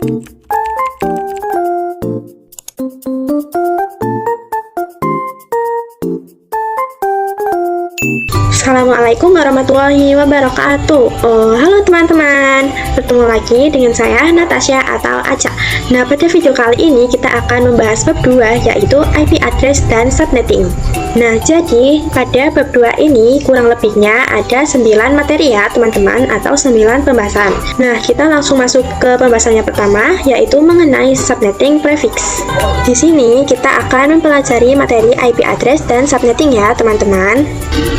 Assalamualaikum warahmatullahi wabarakatuh. Halo teman-teman, bertemu lagi dengan saya Natasha atau Aca. Nah, pada video kali ini kita akan membahas bab 2, yaitu IP address dan subnetting. Nah, jadi pada bab 2 ini kurang lebihnya ada 9 materi ya teman-teman, atau 9 pembahasan. Nah, kita langsung masuk ke pembahasannya pertama, yaitu mengenai subnetting prefix. Di sini kita akan mempelajari materi IP address dan subnetting ya teman-teman.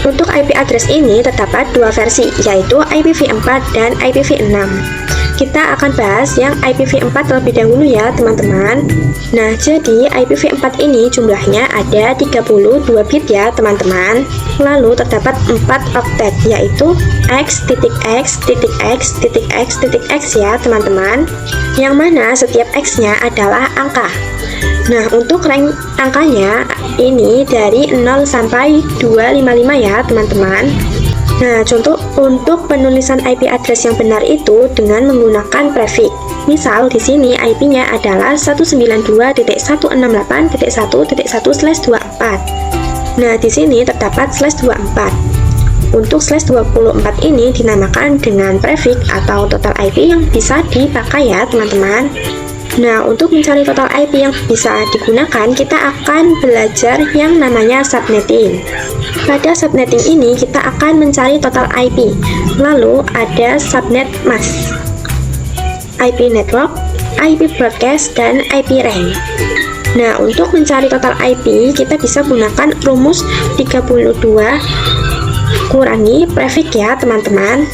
Untuk IP address ini terdapat dua versi, yaitu IPv4 dan IPv6. Kita akan bahas yang IPv4 terlebih dahulu ya teman-teman. Nah, jadi IPv4 ini jumlahnya ada 32 bit ya teman-teman. Lalu terdapat 4 oktet, yaitu x.x.x.x.x ya teman-teman, yang mana setiap x-nya adalah angka. Nah, untuk rank angkanya ini dari 0 sampai 255 ya teman-teman. Nah, contoh untuk penulisan IP address yang benar itu dengan menggunakan prefix. Misal di sini IP-nya adalah 192.168.1.1/24. Nah, di sini terdapat /24. Untuk /24 ini dinamakan dengan prefix atau total IP yang bisa dipakai ya teman-teman. Nah, untuk mencari total IP yang bisa digunakan, kita akan belajar yang namanya subnetting. Pada subnetting ini, kita akan mencari total IP. Lalu, ada subnet mask, IP network, IP broadcast, dan IP rank. Nah, untuk mencari total IP, kita bisa gunakan rumus 32 kurangi prefix ya, teman-teman.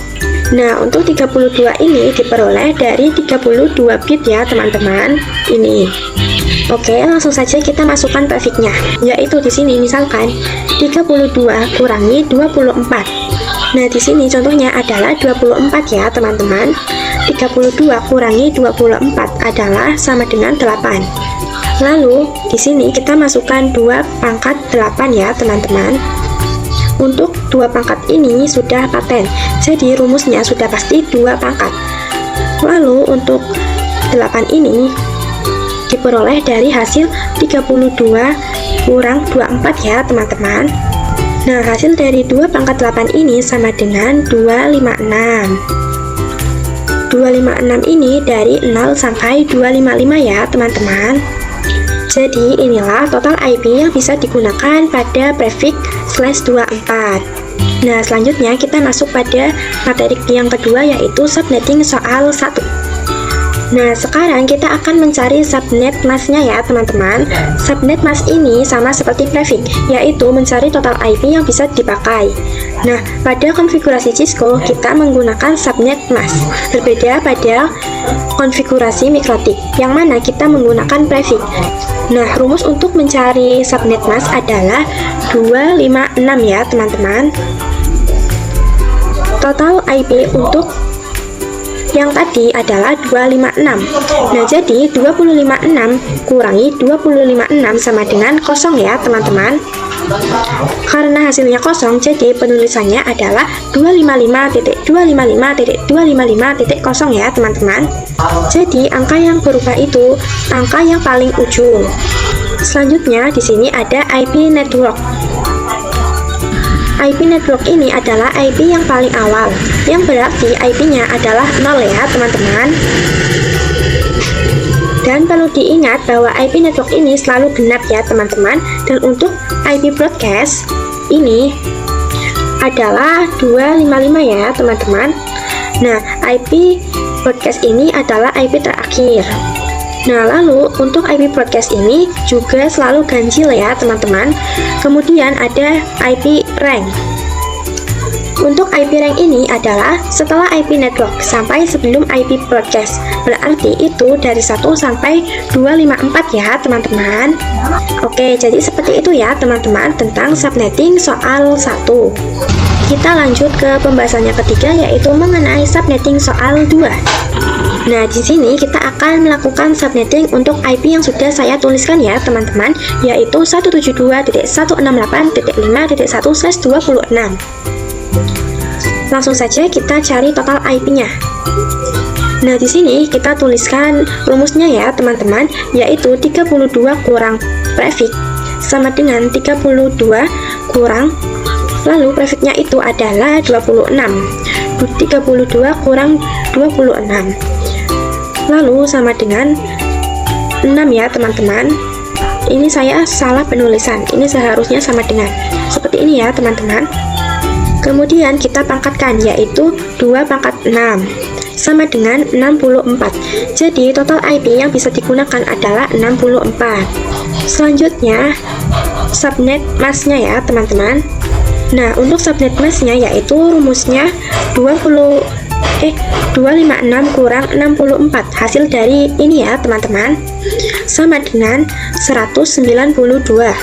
Nah, untuk 32 ini diperoleh dari 32 bit ya teman-teman. Ini. Oke, langsung saja kita masukkan prefixnya, yaitu di sini misalkan 32 kurangi 24. Nah, di sini contohnya adalah 24 ya teman-teman. 32 kurangi 24 adalah sama dengan 8. Lalu, di sini kita masukkan 2 pangkat 8 ya teman-teman. Untuk 2 pangkat ini sudah paten, jadi rumusnya sudah pasti 2 pangkat. Lalu untuk 8 ini diperoleh dari hasil 32 kurang 24 ya teman-teman. Nah, hasil dari 2 pangkat 8 ini sama dengan 256. 256 ini dari 0 sampai 255 ya teman-teman. Jadi inilah total IP yang bisa digunakan pada prefix /24. Nah, selanjutnya kita masuk pada materi yang kedua, yaitu subnetting soal 1. Nah, sekarang kita akan mencari subnet mask-nya ya teman-teman. Subnet mask ini sama seperti prefix, yaitu mencari total IP yang bisa dipakai. Nah, pada konfigurasi Cisco kita menggunakan subnet mask. Berbeda pada konfigurasi mikrotik, yang mana kita menggunakan prefix. Nah, rumus untuk mencari subnet mask adalah 256 ya teman-teman. Total IP untuk yang tadi adalah 256. Nah, jadi 256 kurangi 256 sama dengan 0 ya teman-teman. Karena hasilnya kosong, jadi penulisannya adalah 255.255.255.0 ya teman-teman. Jadi angka yang berubah itu angka yang paling ujung. Selanjutnya di sini ada IP network. IP network ini adalah IP yang paling awal, yang berarti IP-nya adalah 0 ya teman-teman. Dan perlu diingat bahwa IP network ini selalu genap ya teman-teman. Dan untuk IP broadcast ini adalah 255 ya teman-teman. Nah, IP broadcast ini adalah IP terakhir. Nah, lalu untuk IP broadcast ini juga selalu ganjil ya teman-teman. Kemudian ada IP rank. Untuk IP rank ini adalah setelah IP network sampai sebelum IP broadcast. Berarti itu dari 1 sampai 254 ya teman-teman. Oke, jadi seperti itu ya teman-teman tentang subnetting soal 1. Kita lanjut ke pembahasannya ketiga, yaitu mengenai subnetting soal 2. Nah, di sini kita akan melakukan subnetting untuk IP yang sudah saya tuliskan ya teman-teman, yaitu 172.168.5.1/26. Langsung saja kita cari total IP-nya. Nah, di sini kita tuliskan rumusnya ya teman-teman, yaitu 32 kurang prefix sama dengan 32 kurang, lalu prefiksnya itu adalah 26. 32 kurang 26 lalu sama dengan 6 ya teman-teman. Ini saya salah penulisan, ini seharusnya sama dengan seperti ini ya teman-teman. Kemudian kita pangkatkan, yaitu 2 pangkat 6 sama dengan 64. Jadi total IP yang bisa digunakan adalah 64. Selanjutnya subnet masknya ya teman-teman. Nah, untuk subnet masknya yaitu rumusnya 256 kurang 64. Hasil dari ini ya teman-teman sama dengan 192.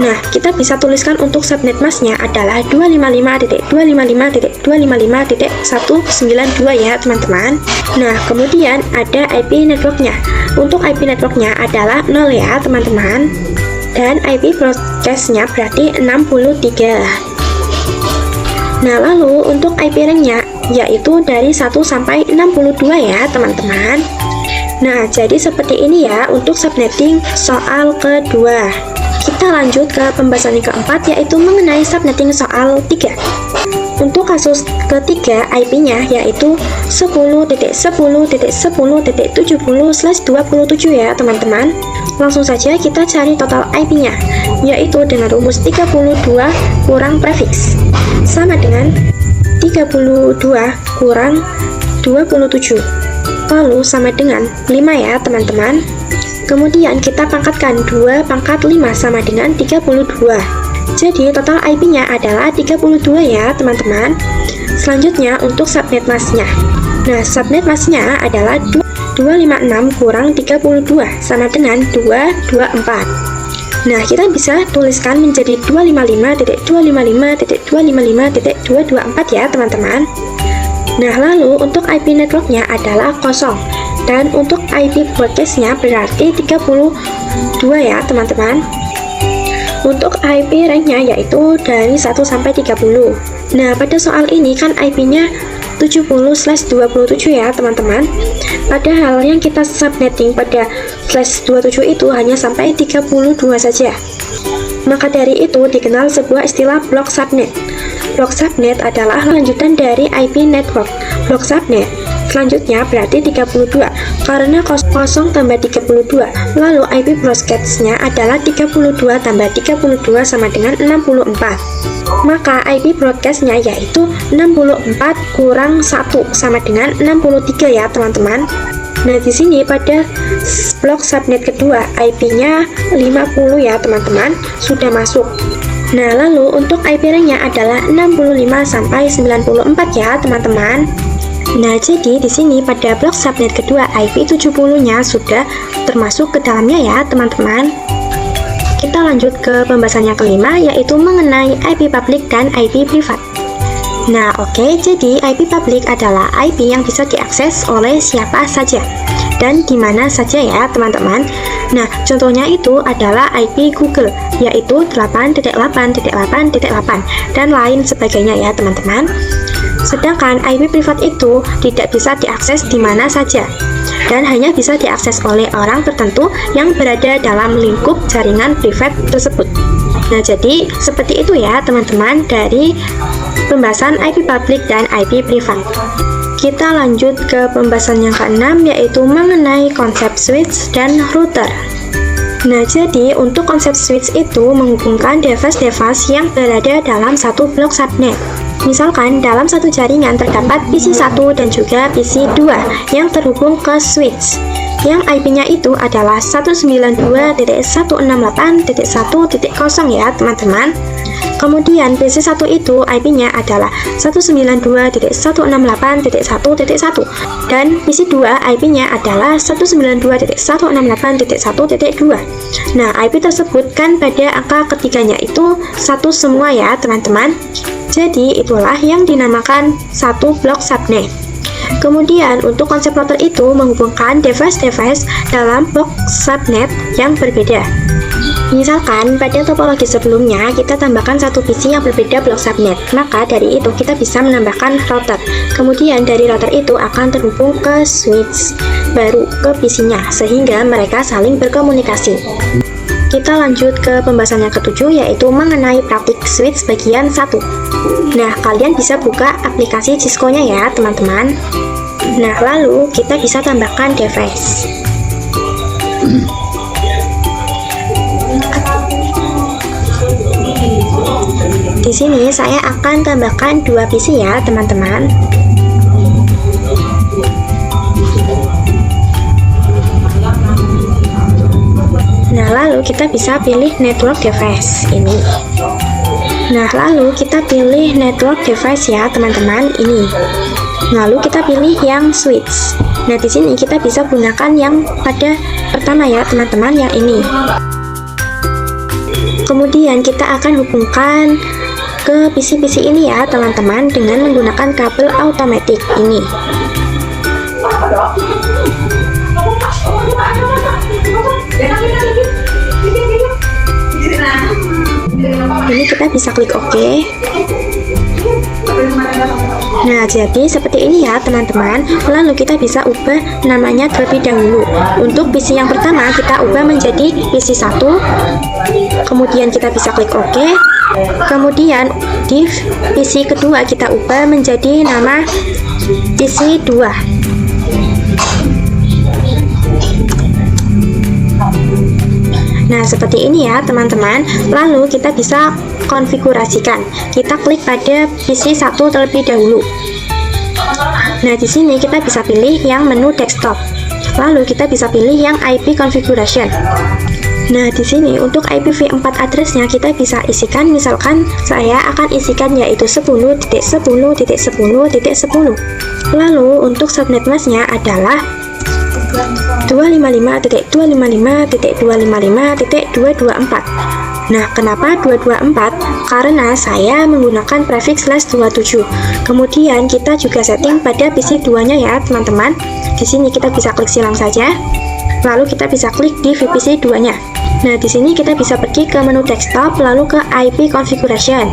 Nah, kita bisa tuliskan untuk subnet masknya adalah 255.255.255.192 ya teman-teman. Nah, kemudian ada IP networknya. Untuk IP networknya adalah 0 ya teman-teman, dan IP broadcastnya berarti 63. Nah, lalu untuk IP ringnya yaitu dari 1 sampai 62 ya teman-teman. Nah, jadi seperti ini ya untuk subnetting soal kedua. Kita lanjut ke pembahasan yang keempat, yaitu mengenai subnetting soal 3. Untuk kasus ketiga, IP-nya yaitu 10.10.10.70/27 ya teman-teman. Langsung saja kita cari total IP-nya, yaitu dengan rumus 32 kurang prefix sama dengan 32 kurang 27, lalu sama dengan 5 ya teman-teman. Kemudian kita pangkatkan 2 pangkat 5 sama dengan 32. Jadi total IP-nya adalah 32 ya teman-teman. Selanjutnya untuk subnet masknya. Nah, subnet masknya adalah 256 kurang 32 sama dengan 224. Nah, kita bisa tuliskan menjadi 255.255.255.224 ya teman-teman. Nah, lalu untuk IP networknya adalah 0, dan untuk IP broadcastnya berarti 32 ya teman-teman. Untuk IP ranknya yaitu dari 1 sampai 30. Nah, pada soal ini kan IP-nya 70/27 ya teman-teman. Padahal yang kita subnetting pada slash 27 itu hanya sampai 32 saja. Maka dari itu dikenal sebuah istilah block subnet. Block subnet adalah lanjutan dari IP network. Block subnet selanjutnya berarti 32 karena 0 tambah 32. Lalu IP broadcastnya adalah 32 tambah 32 sama dengan 64. Maka IP broadcastnya yaitu 64 kurang 1 sama dengan 63 ya teman-teman. Nah, di sini pada blok subnet kedua IP-nya 50 ya teman-teman, sudah masuk. Nah, lalu untuk IP ringnya adalah 65 sampai 94 ya teman-teman. Nah, jadi di sini pada blok subnet kedua IP 70-nya sudah termasuk ke dalamnya ya teman-teman. Kita lanjut ke pembahasan yang kelima, yaitu mengenai IP public dan IP privat. Nah, oke, jadi IP public adalah IP yang bisa diakses oleh siapa saja dan di mana saja ya teman-teman. Nah, contohnya itu adalah IP Google, yaitu 8.8.8.8 dan lain sebagainya ya teman-teman. Sedangkan IP privat itu tidak bisa diakses di mana saja dan hanya bisa diakses oleh orang tertentu yang berada dalam lingkup jaringan privat tersebut. Nah, jadi seperti itu ya teman-teman dari pembahasan IP public dan IP privat. Kita lanjut ke pembahasan yang keenam, yaitu mengenai konsep switch dan router. Nah, jadi untuk konsep switch itu menghubungkan device-device yang berada dalam satu blok subnet. Misalkan dalam satu jaringan terdapat PC 1 dan juga PC 2 yang terhubung ke switch, yang IP-nya itu adalah 192.168.1.0 ya teman-teman. Kemudian PC 1 itu IP-nya adalah 192.168.1.1 dan PC 2 IP-nya adalah 192.168.1.2. Nah, IP tersebut kan pada angka ketiganya itu 1 semua ya teman-teman. Jadi itulah yang dinamakan satu blok subnet. Kemudian untuk konsep router itu menghubungkan device-device dalam blok subnet yang berbeda. Misalkan pada topologi sebelumnya kita tambahkan satu PC yang berbeda blok subnet, maka dari itu kita bisa menambahkan router. Kemudian dari router itu akan terhubung ke switch baru ke PC-nya, sehingga mereka saling berkomunikasi. Kita lanjut ke pembahasan yang ketujuh, yaitu mengenai praktik switch bagian 1. Nah, kalian bisa buka aplikasi Cisco-nya ya teman-teman. Nah, lalu kita bisa tambahkan device. Di sini saya akan tambahkan 2 PC ya teman-teman. Nah, lalu kita bisa pilih network device ini. Nah, lalu kita pilih network device ya teman-teman ini. Lalu kita pilih yang switch. Nah, di sini kita bisa gunakan yang pada pertama ya teman-teman, yang ini. Kemudian kita akan hubungkan ke PC-PC ini ya teman-teman dengan menggunakan kabel automatic ini. Ini kita bisa klik OK. Nah, jadi seperti ini ya teman-teman. Lalu kita bisa ubah namanya terlebih dahulu. Untuk PC yang pertama kita ubah menjadi PC 1. Kemudian kita bisa klik OK. Kemudian di PC kedua kita ubah menjadi nama PC 2. Nah, seperti ini ya teman-teman. Lalu kita bisa konfigurasikan. Kita klik pada PC 1 terlebih dahulu. Nah, di sini kita bisa pilih yang menu desktop. Lalu kita bisa pilih yang IP configuration. Nah, di sini untuk IPv4 address-nya kita bisa isikan. Misalkan saya akan isikan yaitu 10.10.10.10. Lalu untuk subnet mask-nya adalah 255.255.255.224. Nah, kenapa 224? Karena saya menggunakan prefix /27. Kemudian kita juga setting pada PC 2-nya ya, teman-teman. Di sini kita bisa klik silang saja. Lalu kita bisa klik di VPC 2-nya. Nah, di sini kita bisa pergi ke menu desktop lalu ke IP configuration.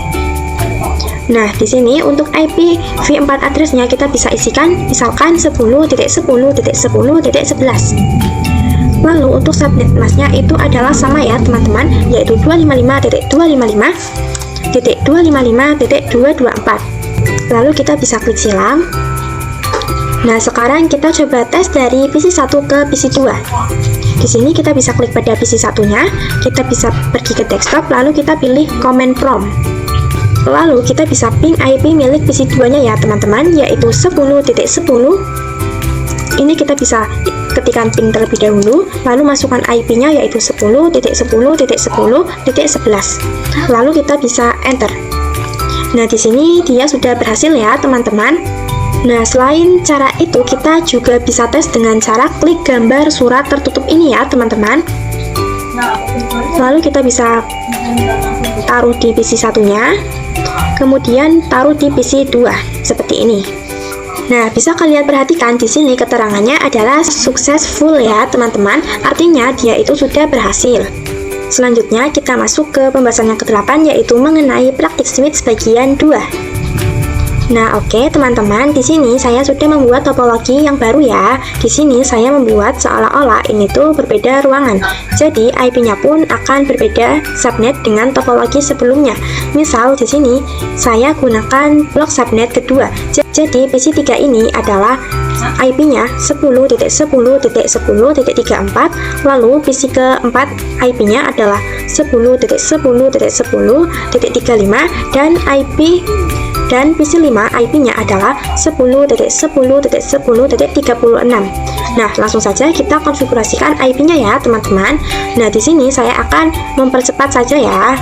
Nah, di sini untuk IPv4 address-nya kita bisa isikan misalkan 10.10.10.11. Lalu untuk subnet mask-nya itu adalah sama ya teman-teman, yaitu 255.255.254. Lalu kita bisa klik silang. Nah, sekarang kita coba tes dari PC 1 ke PC 2. Di sini kita bisa klik pada PC 1-nya, kita bisa pergi ke desktop, lalu kita pilih command prompt. Lalu kita bisa ping IP milik PC 2-nya ya teman-teman, yaitu 10.10. Ini kita bisa ketikkan ping terlebih dahulu, lalu masukkan IP-nya yaitu 10.10.10.11. Lalu kita bisa enter. Nah, di sini dia sudah berhasil ya teman-teman. Nah, selain cara itu kita juga bisa tes dengan cara klik gambar surat tertutup ini ya teman-teman. Lalu kita bisa taruh di PC 1-nya, kemudian taruh di PC 2 seperti ini. Nah, bisa kalian perhatikan di sini keterangannya adalah successful ya teman-teman, artinya dia itu sudah berhasil. Selanjutnya kita masuk ke pembahasan yang ke-8, yaitu mengenai praktik switch bagian 2. Nah, oke teman-teman, di sini saya sudah membuat topologi yang baru ya. Di sini saya membuat seolah-olah ini tuh berbeda ruangan. Jadi IP-nya pun akan berbeda subnet dengan topologi sebelumnya. Misal di sini saya gunakan blok subnet kedua. Jadi PC 3 ini adalah IP-nya 10.10.10.34, lalu PC keempat IP-nya adalah 10.10.10.35 dan PC 5 IP-nya adalah 10.10.10.36. Nah, langsung saja kita konfigurasikan IP-nya ya, teman-teman. Nah, di sini saya akan mempercepat saja ya.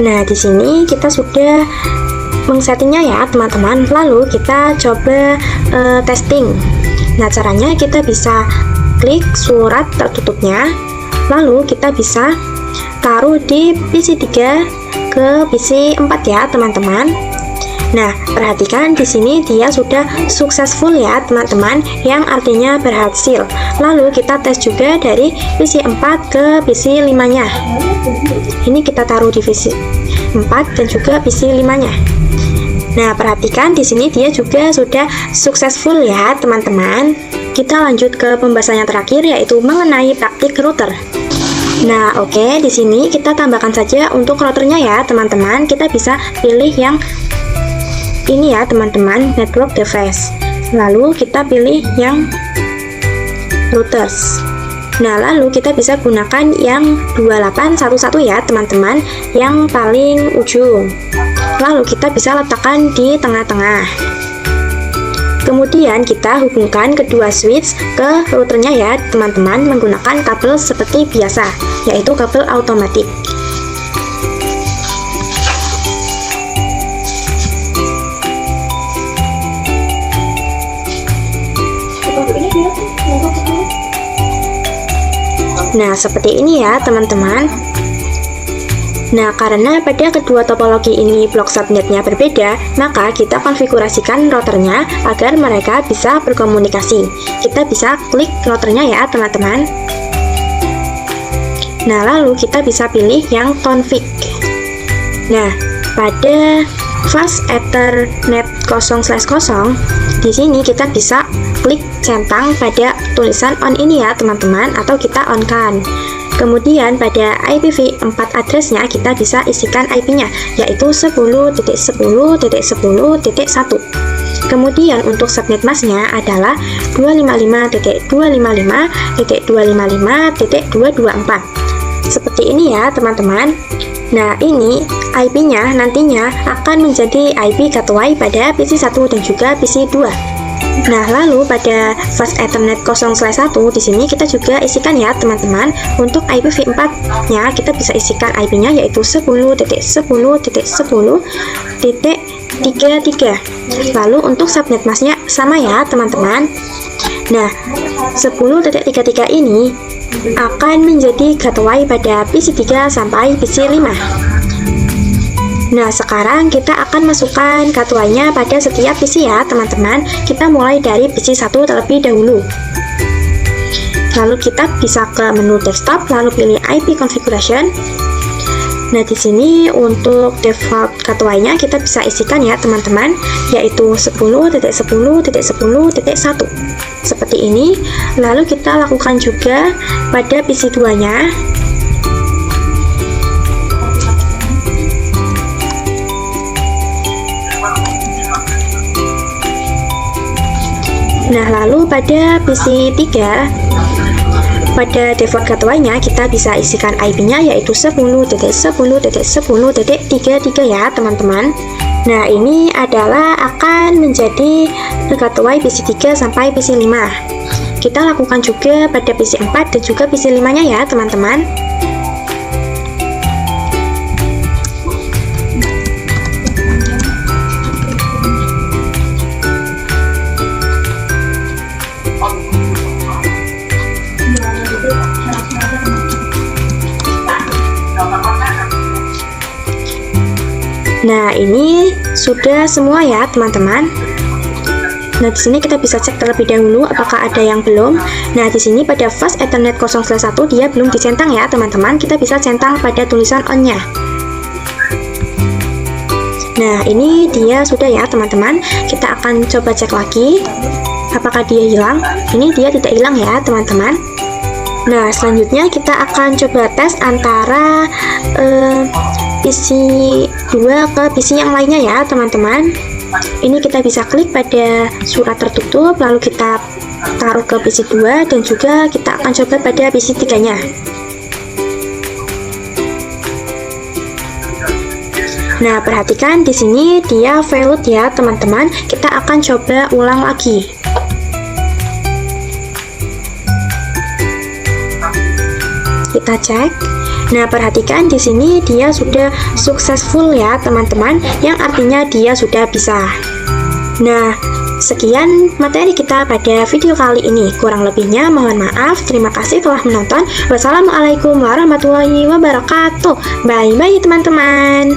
Nah, di sini kita sudah mengsettingnya ya teman-teman. Lalu kita coba testing. Nah, caranya kita bisa klik surat tertutupnya, lalu kita bisa taruh di PC 3 ke PC 4 ya teman-teman. Nah, perhatikan di sini dia sudah successful ya teman-teman, yang artinya berhasil. Lalu kita tes juga dari PC 4 ke PC 5-nya. Ini kita taruh di PC 4 dan juga PC 5-nya. Nah, perhatikan di sini dia juga sudah successful ya teman-teman. Kita lanjut ke pembahasan yang terakhir, yaitu mengenai praktik router. Nah, oke, di sini kita tambahkan saja untuk routernya ya teman-teman. Kita bisa pilih yang ini ya teman-teman, network device. Lalu kita pilih yang routers. Nah, lalu kita bisa gunakan yang 2811 ya teman-teman, yang paling ujung. Lalu kita bisa letakkan di tengah-tengah. Kemudian kita hubungkan kedua switch ke routernya ya teman-teman, menggunakan kabel seperti biasa, yaitu kabel automatik. Nah, seperti ini ya teman-teman. Nah, karena pada kedua topologi ini blok subnetnya berbeda, maka kita konfigurasikan routernya agar mereka bisa berkomunikasi. Kita bisa klik routernya ya teman-teman. Nah, lalu kita bisa pilih yang config. Nah, pada flash Ethernet 0/0, di sini kita bisa klik centang pada tulisan on ini ya teman-teman, atau kita on kan. Kemudian pada IPv4 addressnya kita bisa isikan IP-nya, yaitu 10.10.10.1. Kemudian untuk subnet masknya adalah 255.255.255.224. Seperti ini ya teman-teman. Nah, ini IP-nya nantinya akan menjadi IP gateway pada PC 1 dan juga PC 2. Nah, lalu pada flash Ethernet 0/1 di sini kita juga isikan ya teman-teman. Untuk IPv4-nya kita bisa isikan IP-nya, yaitu 10.10.10.33. Lalu untuk subnet masknya sama ya teman-teman. Nah, 10.33 ini akan menjadi gateway pada PC 3 sampai PC 5. Nah, sekarang kita akan masukkan gateway-nya pada setiap PC ya teman-teman. Kita mulai dari PC 1 terlebih dahulu. Lalu kita bisa ke menu desktop, lalu pilih IP configuration. Nah, di sini untuk default gateway-nya kita bisa isikan ya teman-teman, yaitu 10.10.10.1. Seperti ini. Lalu kita lakukan juga pada PC 2-nya. Nah, lalu pada PC 3, pada default gateway-nya kita bisa isikan IP-nya, yaitu 10.10.10.33 ya teman-teman. Nah, ini adalah akan menjadi gateway PC 3 sampai PC 5. Kita lakukan juga pada PC 4 dan juga PC 5-nya ya teman-teman. Nah, ini sudah semua ya teman-teman. Nah, di sini kita bisa cek terlebih dahulu apakah ada yang belum. Nah, di sini pada flash Ethernet 0/1 dia belum dicentang ya teman-teman. Kita bisa centang pada tulisan on-nya. Nah, ini dia sudah ya teman-teman. Kita akan coba cek lagi apakah dia hilang. Ini dia tidak hilang ya teman-teman. Nah, selanjutnya kita akan coba tes antara PC 2 ke PC yang lainnya ya teman-teman. Ini kita bisa klik pada surat tertutup, lalu kita taruh ke PC 2 dan juga kita akan coba pada PC 3-nya. Nah, perhatikan di sini dia valid ya teman-teman. Kita akan coba ulang lagi. Kita cek. Nah, perhatikan di sini dia sudah successful ya, teman-teman, yang artinya dia sudah bisa. Nah, sekian materi kita pada video kali ini. Kurang lebihnya mohon maaf. Terima kasih telah menonton. Wassalamualaikum warahmatullahi wabarakatuh. Bye-bye teman-teman.